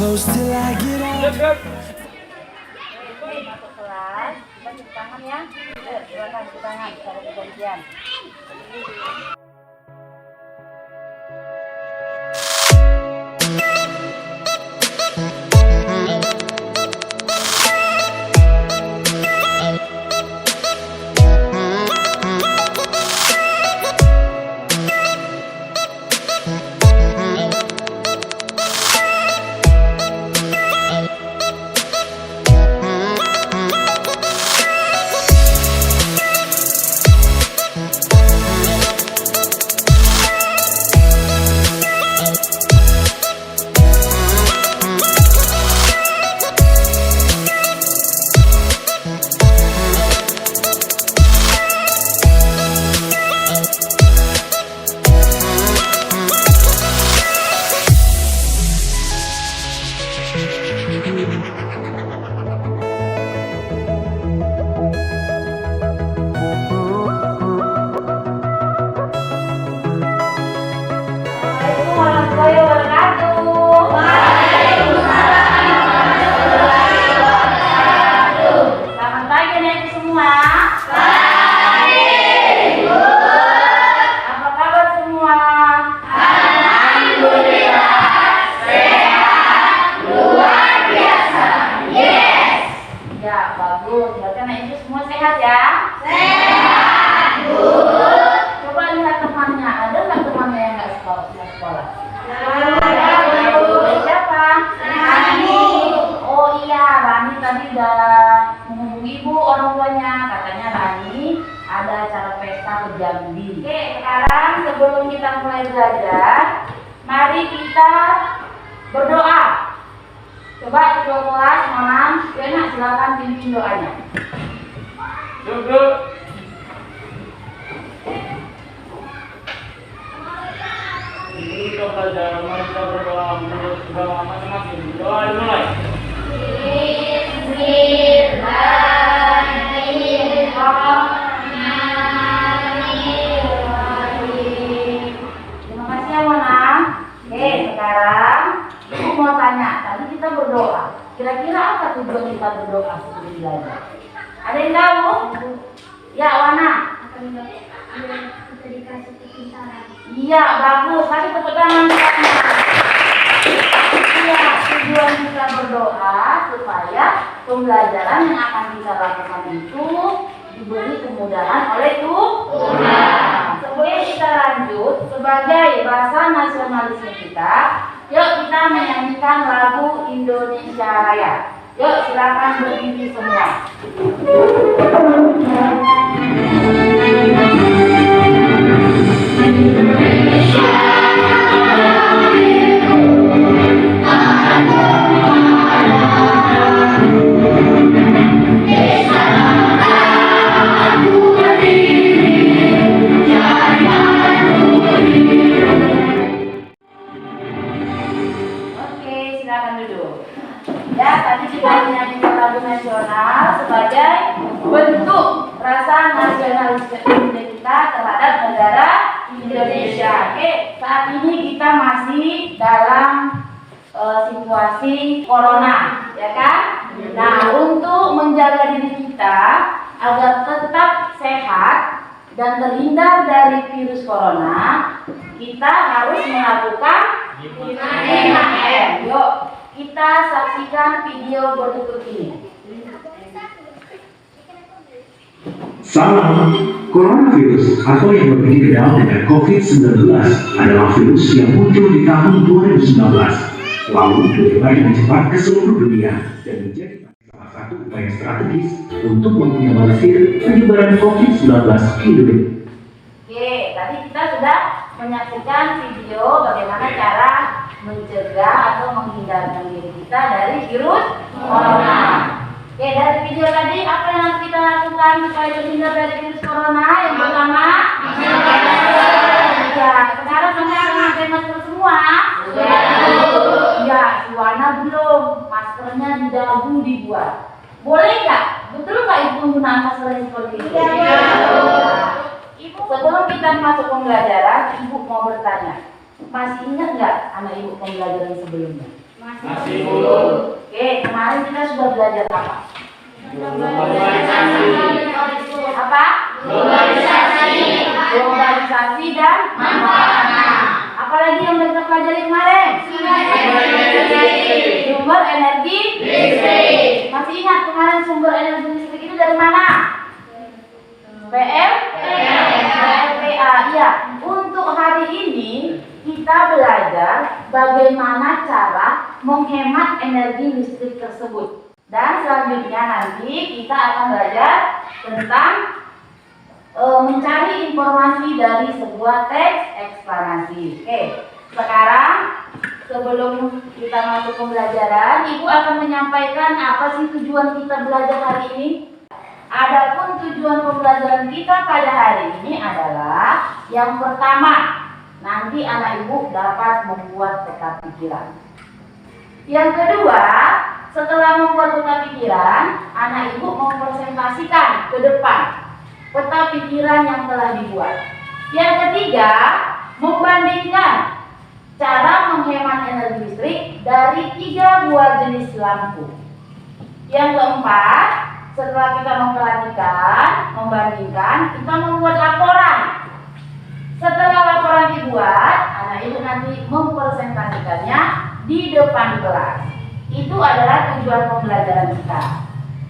close till I get up. Oke, masuk kelas. Kita cuci tangan ya. Silakan cuci tangan secara bergantian. Ada acara pesta ke Jambi. Oke, sekarang sebelum kita mulai belajar, mari kita berdoa. Coba kedua kelas, Monam, Yana, silakan pimpin doanya. Duduk. Kita belajar, mari kita berdoa menurut agama masing-masing. Doa dimulai. Sekarang Ibu mau tanya, tadi kita berdoa. Kira-kira apa tujuan kita berdoa sebelum belajar? Ada yang tahu? Ya, Wana. Kita dikasih kepintaran. Iya, bagus. Kasih tepuk tangan. Iya, tujuan kita berdoa supaya pembelajaran yang akan kita lakukan itu diberi kemudahan oleh Tuhan. Sebelum kita lanjut, sebagai bahasa nasionalisme kita, yuk kita menyanyikan lagu Indonesia Raya. Yuk silakan berdiri semua. Nasional sebagai bentuk rasa nasionalisme kita terhadap negara Indonesia. Oke, saat ini kita masih dalam situasi corona, ya kan? Nah, untuk menjaga diri kita agar tetap sehat dan terhindar dari virus corona, kita harus melakukan 5M. Yuk, kita saksikan video berikut ini. Salam, coronavirus atau yang lebih dikenal dengan COVID-19 adalah virus yang muncul di tahun 2019, lalu menyebar dengan cepat ke seluruh dunia dan menjadi salah satu upaya strategis untuk meminimalisir penyebaran COVID-19 di Indonesia. Oke, tadi kita sudah menyaksikan video bagaimana cara mencegah atau menghindarkan diri kita dari virus corona. Oke, dari video tadi apa yang harus kita lakukan supaya terhindar dari virus corona? Yang pertama, ya, sekarang sampai pakai masker semua. Ya, Suwana belum, maskernya di dagu dibuat. Boleh nggak? Betul nggak Ibu menggunakan masker seperti ini? Iya. Ibu, sebelum kita masuk pembelajaran, Ibu mau bertanya. Masih ingat nggak anak Ibu pembelajaran sebelumnya? Masih belum. Oke, kemarin kita sudah belajar apa? Apa? Globalisasi dan manfaatnya. Apalagi yang kita pelajari kemarin? Sumber energi listrik. Masih ingat kemarin sumber energi listrik itu dari mana? PLTA. Ya, untuk hari ini kita belajar bagaimana cara menghemat energi listrik tersebut. Dan selanjutnya nanti kita akan belajar tentang mencari informasi dari sebuah teks eksplanasi. Oke, sekarang sebelum kita masuk pembelajaran, Ibu akan menyampaikan apa sih tujuan kita belajar hari ini. Adapun tujuan pembelajaran kita pada hari ini adalah yang pertama, nanti anak Ibu dapat membuat peta pikiran. Yang kedua, setelah membuat peta pikiran, anak Ibu mempresentasikan ke depan peta pikiran yang telah dibuat. Yang ketiga, membandingkan cara menghemat energi listrik dari 3 buah jenis lampu. Yang keempat, setelah kita memperhatikan, membandingkan, kita membuat laporan. Setelah laporan dibuat, anak Ibu nanti mempresentasikannya di depan kelas. Itu adalah tujuan pembelajaran kita.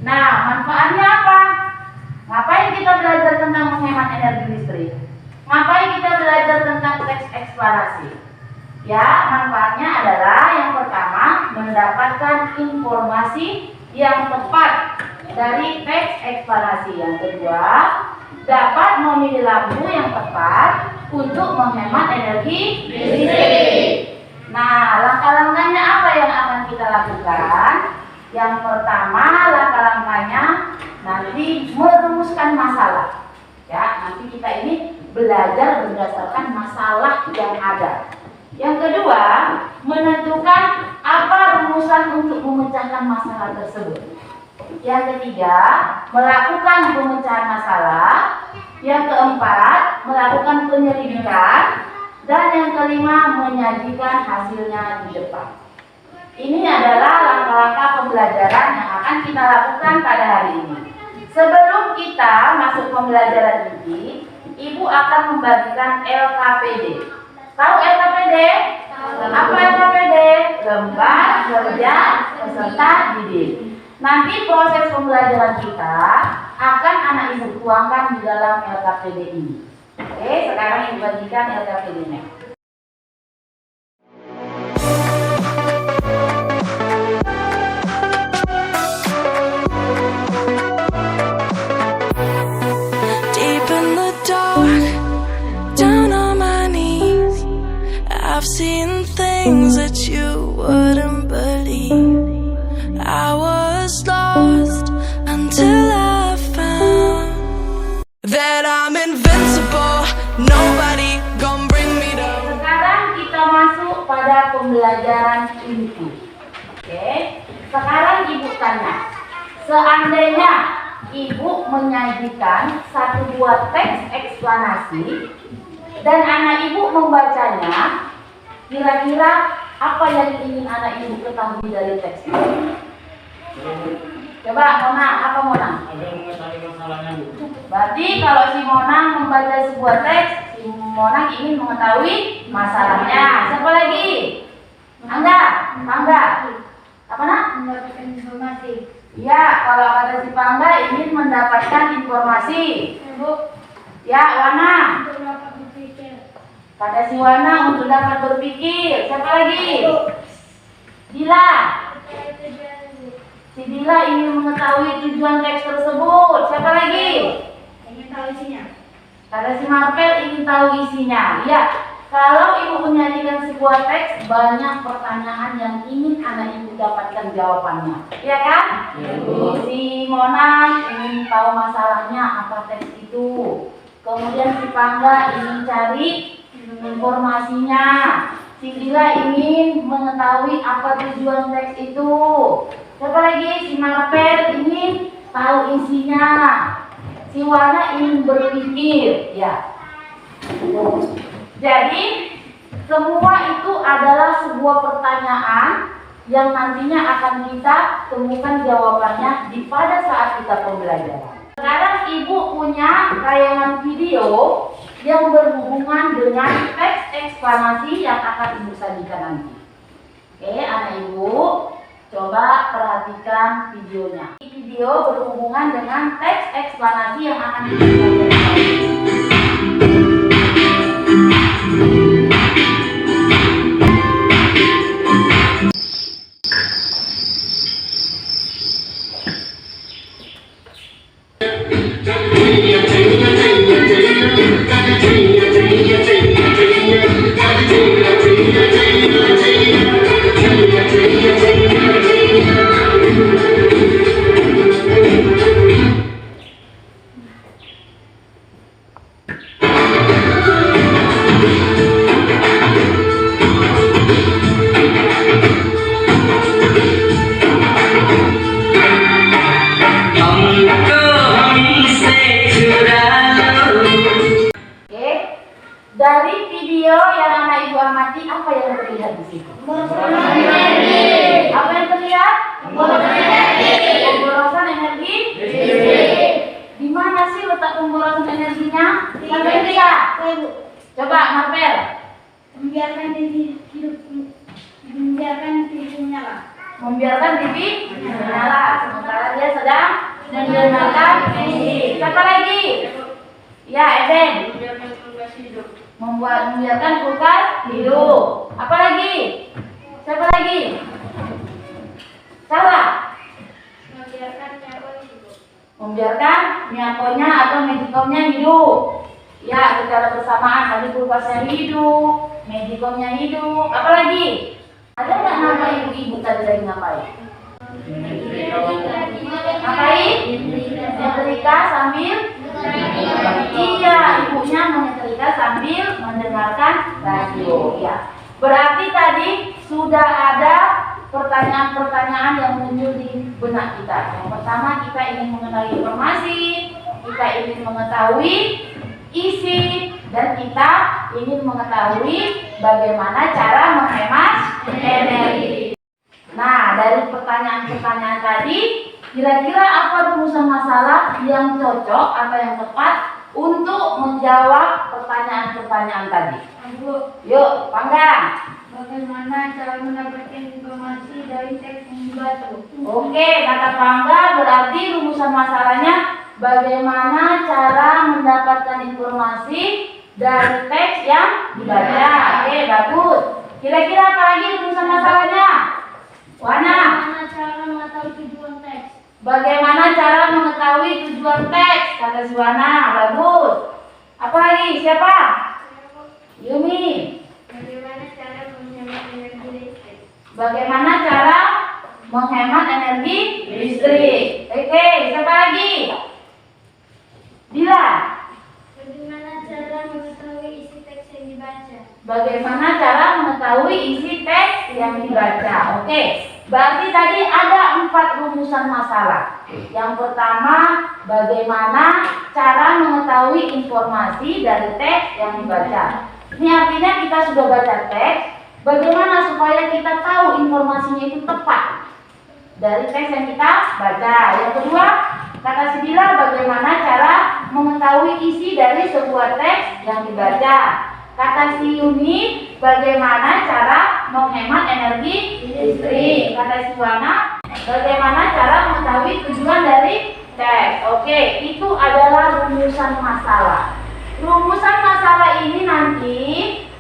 Nah, manfaatnya apa? Ngapain kita belajar tentang menghemat energi listrik? Ngapain kita belajar tentang teks eksplanasi? Ya, manfaatnya adalah yang pertama, mendapatkan informasi yang tepat dari teks eksplanasi. Yang kedua, dapat memilih lampu yang tepat untuk menghemat energi listrik. Nah, langkah-langkahnya apa yang akan kita lakukan? Yang pertama, langkah-langkahnya nanti merumuskan masalah. Ya, nanti kita ini belajar berdasarkan masalah yang ada. Yang kedua, menentukan apa rumusan untuk memecahkan masalah tersebut. Yang ketiga, melakukan pemecahan masalah. Yang keempat, melakukan penyelidikan. Dan yang kelima, menyajikan hasilnya di depan. Ini adalah langkah-langkah pembelajaran yang akan kita lakukan pada hari ini. Sebelum kita masuk pembelajaran ini, Ibu akan membagikan LKPD. Tahu LKPD? Apa LKPD? Lembar Kerja Peserta Didik. Nanti proses pembelajaran kita akan anak Ibu tuangkan di dalam LKPD ini. Oke, sekarang Ibu bagikan LKPD-nya. I've seen things that you wouldn't believe. I was lost until I found that I'm invincible. Nobody gonna bring me down. Sekarang kita masuk pada pembelajaran inti. Oke, sekarang Ibu tanya, seandainya Ibu menyajikan satu buah teks eksplanasi dan anak Ibu membacanya, kira-kira apa yang ingin anak Ibu ketahui dari teks ini? Coba Mona, apa Mona? Agar mengetahui masalahnya, Bu. Berarti kalau si Mona membaca sebuah teks, si Mona ingin mengetahui masalahnya. Siapa lagi? Angga, apa nak? Mendapatkan informasi. Ya, kalau kata si Pangga ingin mendapatkan informasi. Bu, Ya, Wana. untuk dapat berpikir. Kata si Wana untuk dapat berpikir. Siapa lagi? Dila. Mencari tujuan, Bu. Si Dila ingin mengetahui tujuan teks tersebut. Siapa lagi? Ingin tahu isinya. Kata si Marvel ingin tahu isinya. Ya, kalau Ibu menyajikan sebuah teks, banyak pertanyaan yang ingin anak Ibu dapatkan jawabannya. Iya kan? Si Mona ingin tahu masalahnya apa teks itu. Kemudian si Pangga ingin cari informasinya. Si Dila ingin mengetahui apa tujuan teks itu. Siapa lagi? Si Marvel ingin tahu isinya. Si Wana ingin berpikir. Ya. Jadi semua itu adalah sebuah pertanyaan yang nantinya akan kita temukan jawabannya pada saat kita pembelajaran. Sekarang Ibu punya tayangan video yang berhubungan dengan teks eksplanasi yang akan Ibu sajikan nanti. Oke, anak Ibu, coba perhatikan videonya. Ini video berhubungan dengan teks eksplanasi yang akan Ibu sajikan. Dari video yang anak Ibu amati, apa yang terlihat di situ? Apa yang terlihat? Pemborosan energi. Di mana sih letak pemborosan energinya? Sampai lihat. Coba Marvel. Membiarkan TV hidup, membiarkan TV menyala. Membiarkan TV menyala sementara dia sedang mendengarkan musik. Siapa lagi? Ya, Eben. Membiarkan kulkas hidup. Apa lagi? Siapa lagi? Salah. Membiarkan nyawa hidup. Membiarkan miakonya atau medikomnya hidup. Ya, secara bersamaan tadi kulkasnya hidup, medikomnya hidup. Apa lagi? Ada nggak nama ibu-ibu tadi lagi ngapain? Ngapain? Menyetrika sambil. Iya, ibunya menyetrika sambil mendengarkan radio. Ya. Berarti tadi sudah ada pertanyaan-pertanyaan yang muncul di benak kita. Yang pertama, kita ingin mengenali informasi, kita ingin mengetahui isi, dan kita ingin mengetahui bagaimana cara menghemat energi. Nah, dari pertanyaan-pertanyaan tadi, kira-kira apa rumusan masalah yang cocok atau yang tepat untuk menjawab pertanyaan-pertanyaan tadi? Bu, Yuk, Panggang. bagaimana cara mendapatkan informasi dari teks yang dibaca? Oke, kata Panggang berarti rumusan masalahnya bagaimana cara mendapatkan informasi dari teks yang dibaca. Oke, bagus. Kira-kira apa lagi rumusan masalahnya? Wana. Bagaimana cara mengetahui tujuan teks? Bagaimana cara mengetahui tujuan teks? Kata Suwana, bagus. Apa lagi? Siapa? Yumi. Bagaimana cara menghemat energi listrik? Bagaimana cara menghemat energi listrik? Oke, siapa lagi? Bila. Bagaimana cara mengetahui isi teks yang dibaca? Bagaimana cara mengetahui isi teks yang dibaca? Oke, berarti tadi ada 4 rumusan masalah. Yang pertama, bagaimana cara mengetahui informasi dari teks yang dibaca. Ini artinya kita sudah baca teks, bagaimana supaya kita tahu informasinya itu tepat dari teks yang kita baca. Yang kedua, kata si Bila, bagaimana cara mengetahui isi dari sebuah teks yang dibaca. Kata si Yuni, bagaimana cara menghemat energi listrik. Kata si Wana, bagaimana cara mengetahui tujuan dari teks. Oke, itu adalah rumusan masalah. Rumusan masalah ini nanti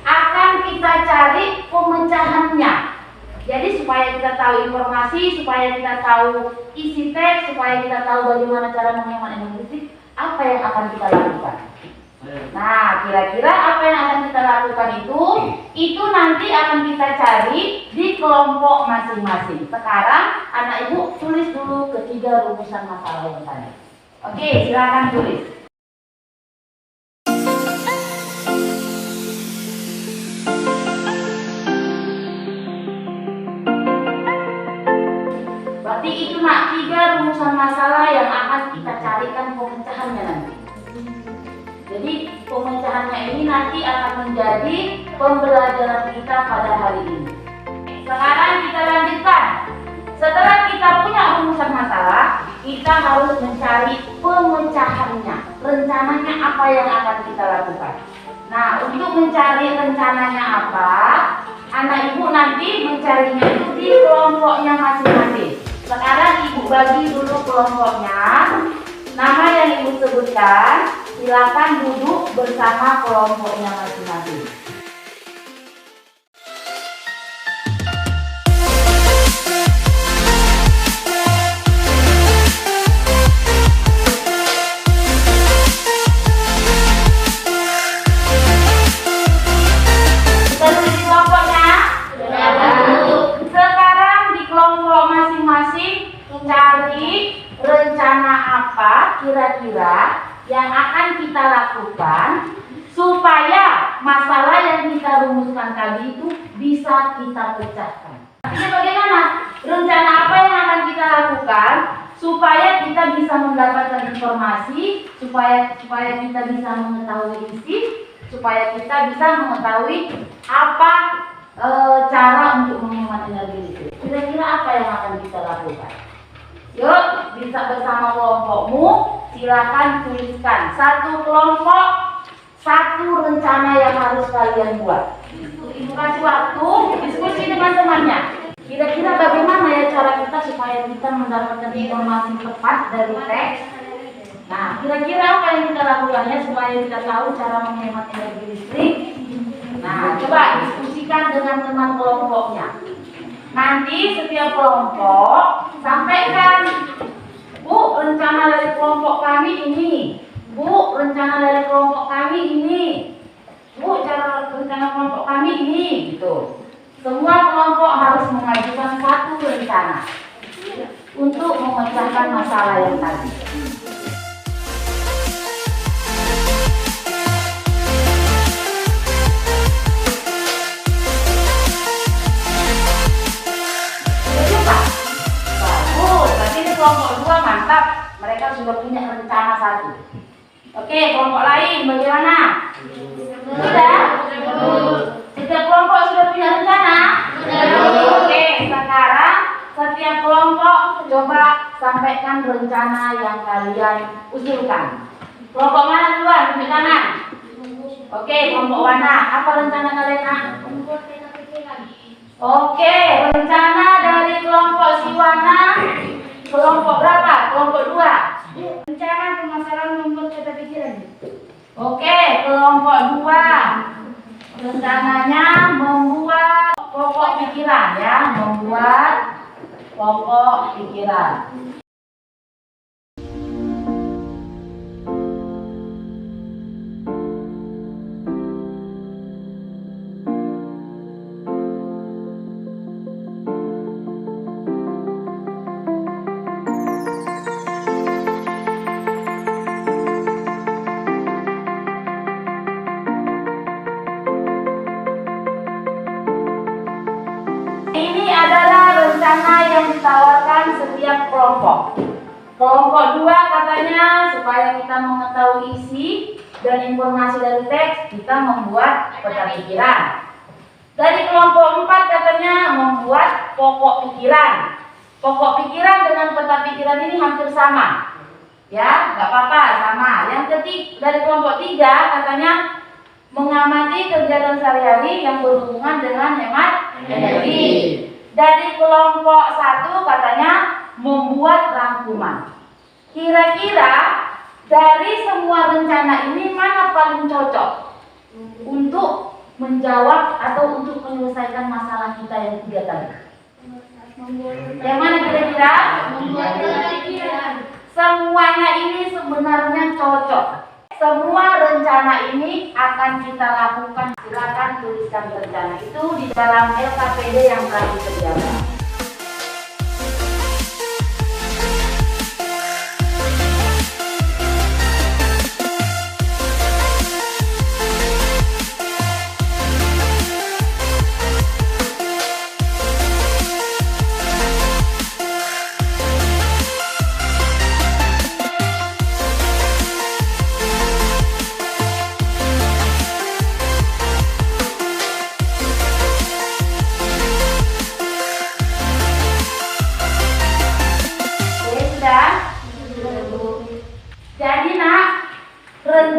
akan kita cari pemecahannya. Jadi supaya kita tahu informasi, supaya kita tahu isi teks, supaya kita tahu bagaimana cara menghemat energi listrik, apa yang akan kita lakukan. Nah, kira-kira apa yang akan kita lakukan itu nanti akan kita cari di kelompok masing-masing. Sekarang anak ibu tulis dulu ketiga rumusan masalah yang tadi. Oke, silakan tulis. Berarti itu nak 3 rumusan masalah yang akan kita carikan pemecahannya nanti. Jadi pemecahannya ini nanti akan menjadi pembelajaran kita pada hari ini. sekarang kita lanjutkan. Setelah kita punya rumusan masalah, kita harus mencari pemecahannya. Rencananya apa yang akan kita lakukan? Nah, untuk mencari rencananya apa, anak ibu nanti mencarinya itu di kelompoknya masing-masing. Sekarang ibu bagi dulu kelompoknya. Nama yang ibu sebutkan, silakan duduk bersama kelompoknya masing-masing. Cari rencana apa kira-kira yang akan kita lakukan supaya masalah yang kita rumuskan tadi itu bisa kita pecahkan. Artinya bagaimana? Rencana apa yang akan kita lakukan supaya kita bisa mendapatkan informasi, supaya kita bisa mengetahui isi, supaya kita bisa mengetahui apa cara untuk menghemat energi listrik. Kira-kira apa yang akan kita lakukan? Yuk, bisa bersama kelompokmu, silakan tuliskan satu kelompok, satu rencana yang harus kalian buat. Ibu kasih waktu, diskusi dengan temannya. Kira-kira bagaimana ya cara kita supaya kita mendapatkan informasi tepat dari teks? Nah, kira-kira apa yang kita lakukannya supaya kita tahu cara menghemat energi listrik? Nah, coba diskusikan dengan teman kelompoknya. Nanti setiap kelompok sampaikan, Bu, rencana dari kelompok kami ini. Bu, rencana dari kelompok kami ini. Bu, rencana kelompok kami ini. Gitu. Semua kelompok harus mengajukan satu rencana untuk memecahkan masalah yang tadi. Kelompok 2 mantap, mereka sudah punya rencana satu. Oke, kelompok lain bagaimana? Sudah? Setiap kelompok sudah punya rencana? Oke, sekarang setiap kelompok coba sampaikan rencana yang kalian usulkan. Kelompok mana duluan? Tunjuk tangan. Oke, kelompok mana? Apa rencana kalian? Oke, rencana dari kelompok Siwana. Kelompok berapa? Kelompok 2. Rencana permasalahan membuat peta pikiran. Oke, kelompok 2. Rencananya membuat pokok pikiran ya, membuat pokok pikiran. Ini adalah rencana yang ditawarkan setiap kelompok. Kelompok 2 katanya supaya kita mengetahui isi dan informasi dari teks, kita membuat peta pikiran. Dari kelompok 4 katanya membuat pokok pikiran. Pokok pikiran dengan peta pikiran ini hampir sama. Ya, nggak apa-apa, sama. Yang ketiga, dari kelompok 3 katanya mengamati kegiatan sehari-hari yang berhubungan dengan hemat energi. Dari kelompok 1 katanya membuat rangkuman. Kira-kira dari semua rencana ini mana paling cocok untuk menjawab atau untuk menyelesaikan masalah kita yang 3 tadi? Yang mana kira-kira? Membuat peta pikiran. Semuanya ini sebenarnya cocok. Semua rencana ini akan kita lakukan. Silakan tuliskan rencana itu di dalam LKPD yang telah disediakan.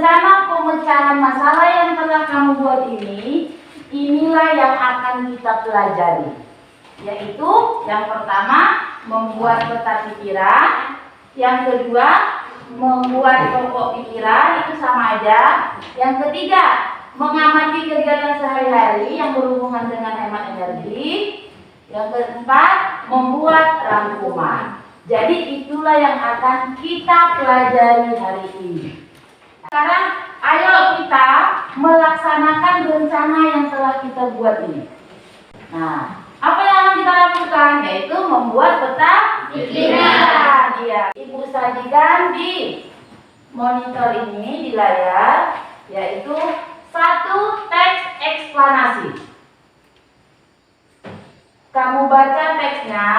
rencana pemecahan masalah yang telah kamu buat ini, inilah yang akan kita pelajari. Yaitu yang pertama, membuat peta pikiran. Yang kedua, membuat pokok pikiran, itu sama aja. Yang ketiga, mengamati kegiatan sehari-hari yang berhubungan dengan hemat energi. Yang keempat, membuat rangkuman. Jadi itulah yang akan kita pelajari hari ini. Sekarang ayo kita melaksanakan rencana yang telah kita buat ini. Nah, apa yang akan kita lakukan? Yaitu membuat peta pikiran. Iya. Ibu sajikan di monitor ini, di layar, yaitu satu teks eksplanasi. Kamu baca teksnya,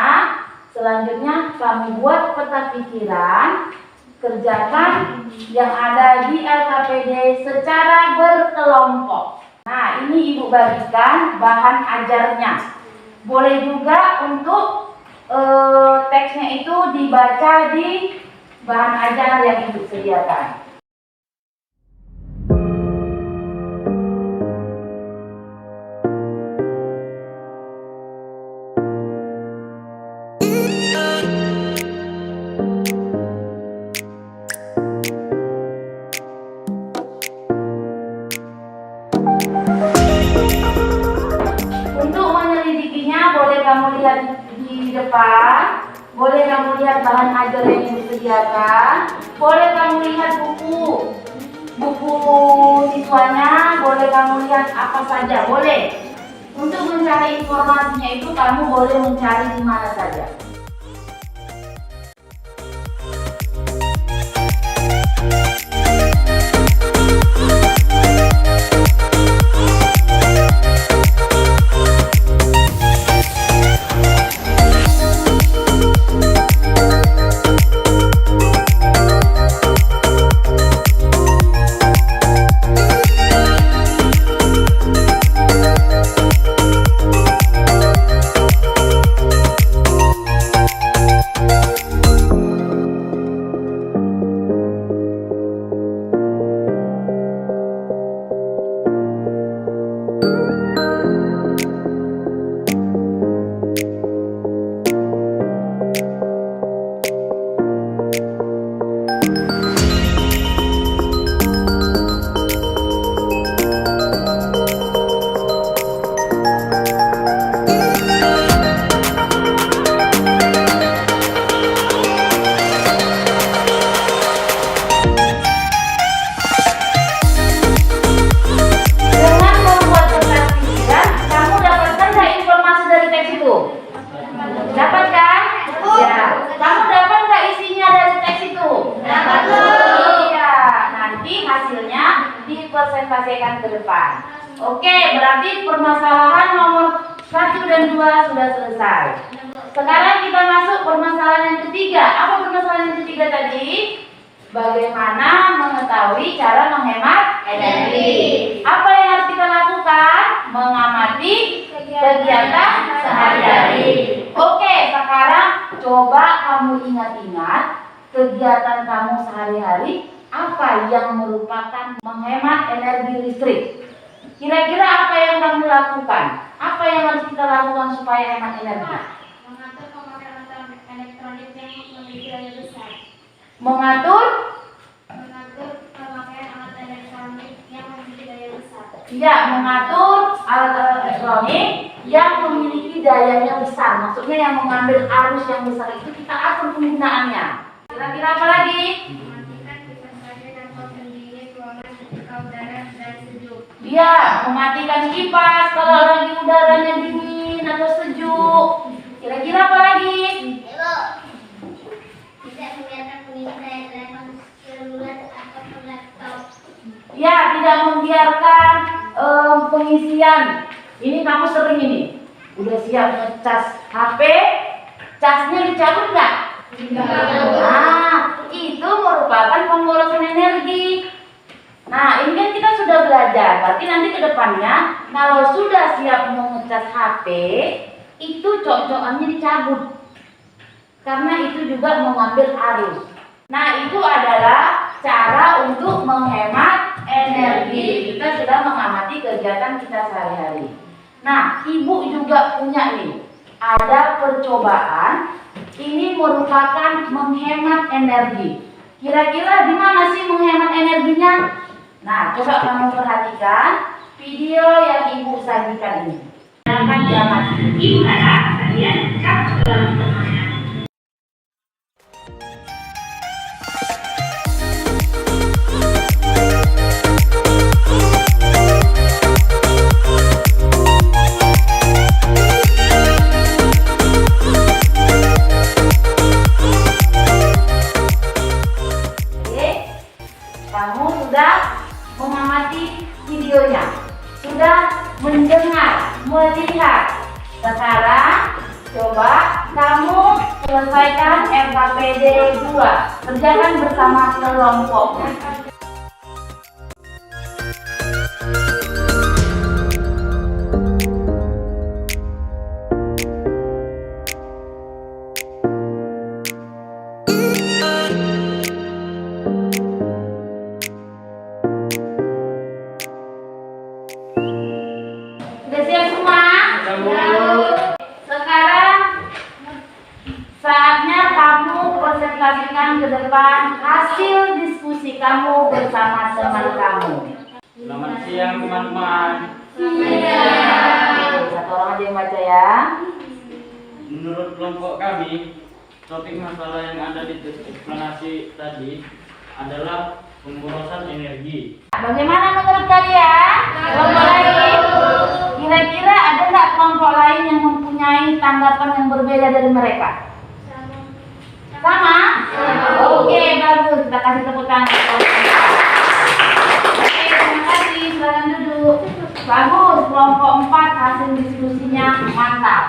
selanjutnya kamu buat peta pikiran, kerjakan yang ada di LKPD secara berkelompok. Nah, ini Ibu bagikan bahan ajarnya. Boleh juga untuk teksnya itu dibaca di bahan ajar yang Ibu sediakan. Untuk menyelidikinya, boleh kamu lihat di depan, boleh kamu lihat bahan ajar yang disediakan, boleh kamu lihat buku siswanya, boleh kamu lihat apa saja, boleh. Untuk mencari informasinya itu kamu boleh mencari di mana saja. Presentasikan ke depan. Oke, berarti permasalahan nomor 1 dan 2 sudah selesai. Sekarang kita masuk permasalahan yang ketiga. Apa permasalahan yang ketiga tadi? Bagaimana mengetahui cara menghemat energi. Apa yang harus kita lakukan? Mengamati kegiatan sehari-hari. Oke, sekarang coba kamu ingat-ingat kegiatan kamu sehari-hari. Apa yang merupakan menghemat energi listrik? Kira-kira apa yang kamu lakukan? Apa yang harus kita lakukan supaya hemat energi? Mengatur pemakaian elektronik yang memiliki daya besar. Mengatur Pemakaian alat elektronik yang memiliki daya besar. Ya, mengatur alat-alat elektronik yang memiliki dayanya besar. Maksudnya yang mengambil arus yang besar itu kita atur penggunaannya. Kira-kira apa lagi? Iya, mematikan kipas kalau lagi udaranya dingin atau sejuk. Kira-kira apa lagi? Tidak membiarkan pengisian telepon seluler atau laptop. Ya, tidak membiarkan pengisian. Ini kamu sering ini. Udah siap ngecas HP, casnya dicabut nggak? Nah, itu merupakan pemborosan energi. Nah, ini kan kita sudah belajar. Berarti nanti ke depannya kalau sudah siap mengecas HP, itu cok-cokannya dicabut. Karena itu juga mengambil arus. Nah, itu adalah cara untuk menghemat energi. Kita sudah mengamati kegiatan kita sehari-hari. Nah, ibu juga punya nih, ada percobaan. Ini merupakan menghemat energi. Kira-kira di mana sih menghemat energinya? Nah, coba kamu perhatikan video yang ibu sajikan ini. Silakan diamati. Ibu harap kalian tetap dalam semangat. Kamu sudah mengamati videonya, sudah mendengar, melihat. Sekarang coba kamu selesaikan FKPD 2. Kerjakan bersama kelompoknya. Sudah siap semua? Sekarang saatnya kamu presentasikan ke depan hasil diskusi kamu bersama teman kamu. Selamat siang teman-teman. Satu orang aja yang baca ya. Menurut kelompok kami, topik masalah yang ada di eksplanasi tadi adalah pemborosan energi. Bagaimana menurut kalian? Kelompok lain? Kira-kira ada nggak kelompok lain yang mempunyai tanggapan yang berbeda dari mereka? Sama? Oke, bagus. Kita kasih tepuk tangan. Oke, terima kasih. Silakan duduk. Bagus. Kelompok 4 hasil diskusinya mantap.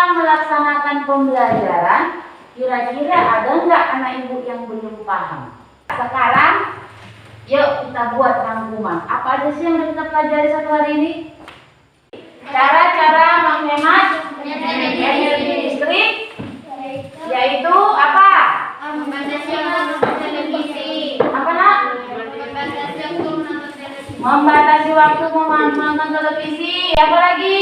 Melaksanakan pembelajaran, kira-kira ada nggak anak ibu yang belum paham? Sekarang, yuk kita buat rangkuman. Apa aja sih yang kita pelajari satu hari ini? Cara-cara menghemat energi listrik, yaitu apa? Apa nak? Membatasi waktu menonton televisi. Apa lagi?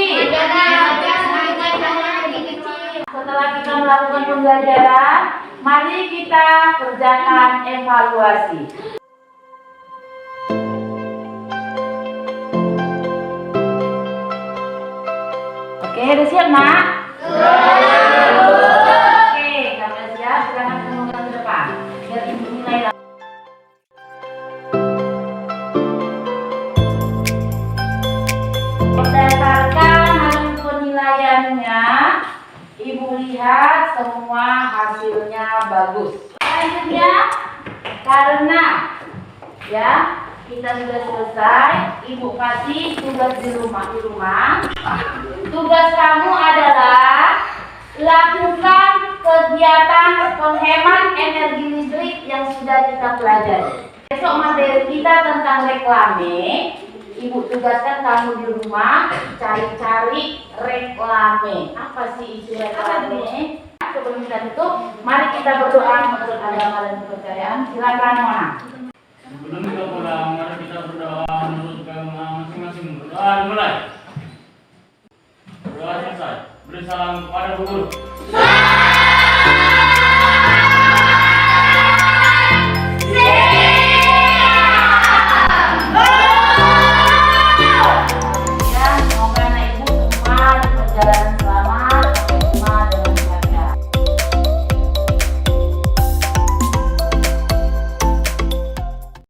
Setelah kita melakukan pembelajaran, mari kita kerjakan evaluasi. Oke, udah siap nak? Oke, kalau udah siap, silakan semua ke depan. Biar ibu nilai lagi. Berdasarkan hasil penilaiannya, ibu lihat semua hasilnya bagus. Selanjutnya, karena ya kita sudah selesai, ibu kasih tugas di rumah. Tugas kamu adalah lakukan kegiatan penghemat energi listrik yang sudah kita pelajari. Besok materi kita tentang reklame. Ibu tugaskan kamu di rumah cari-cari reklame. Apa sih isi reklame? Sebelum kita tutup, mari kita berdoa menurut agama dan kepercayaan. Silakan Mona. Sebelum kita pulang, mari kita berdoa menurut agama masing-masing. Berdoa dimulai. Berdoa selesai. Beri salam kepada guru.